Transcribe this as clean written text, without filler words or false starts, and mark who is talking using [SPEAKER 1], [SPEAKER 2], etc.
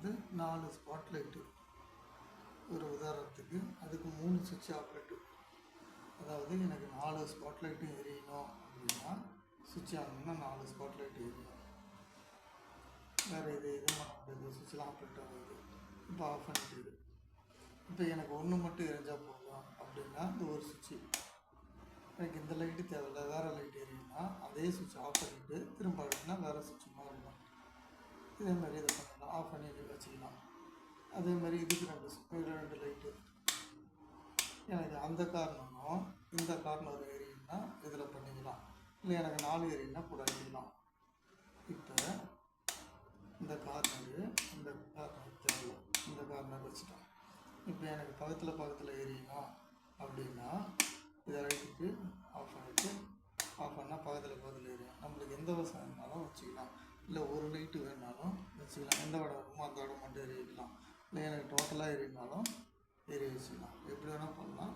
[SPEAKER 1] வந்து 4 spot light ஒரு உதாரணத்துக்கு, அதுக்கு 3 சுவிட்ச் ஆப்ரேட்டிவ். அதாவது எனக்கு 4 ஸ்பாட் லைட்டும் எரியணும் அப்படின்னா சுவிட்ச் ஆகணும்னா 4 ஸ்பாட் லைட் எரியும். வேறு எதுவும் பண்ண முடியாது, சுவிட்செலாம் ஆப்ரேட் ஆகுது. இப்போ ஆஃப் பண்ணிட்டு இப்போ எனக்கு ஒன்று மட்டும் எரிஞ்சால் போதும் அப்படின்னா இந்த ஒரு சுவிட்சு, எனக்கு இந்த லைட்டு தேவையில்லை, வேறு லைட் எரியும்னா அதே சுவிட்ச் ஆஃப் பண்ணிவிட்டு திரும்ப அப்படின்னா வேறு சுவிட்ச் மாறணும். இதே மாதிரி இதை பண்ணலாம், ஆஃப் பண்ணி வச்சுக்கலாம். அதே மாதிரி இதுக்கு ரெண்டு லைட்டு, எனக்கு அந்த காரணமும் இந்த கார்னர் எரியும்னா இதில் பண்ணிக்கலாம். இல்லை எனக்கு 4 எரியும்னா கூட எரியலாம். இப்போ இந்த கார்னரு இந்த கார்னர் தேவை, இந்த கார்னர் வச்சுட்டோம். இப்போ எனக்கு பக்கத்தில் எரியணும் அப்படின்னா இதை லைட்டுக்கு ஆஃப் பண்ணிவிட்டு ஆஃப் பண்ணால் பக்கத்தில் எரியும். நம்மளுக்கு எந்த வசம் வேணாலும் வச்சுக்கலாம். இல்லை ஒரு லைட்டு வேணாலும் வச்சுக்கலாம், எந்த இடம் வேணுமோ அந்த இடம் மட்டும் எரிய வைக்கலாம். இல்லை எனக்கு டோட்டலாக எரியினாலும் எரிய வச்சுக்கலாம். எப்படி வேணால் பண்ணலாம்.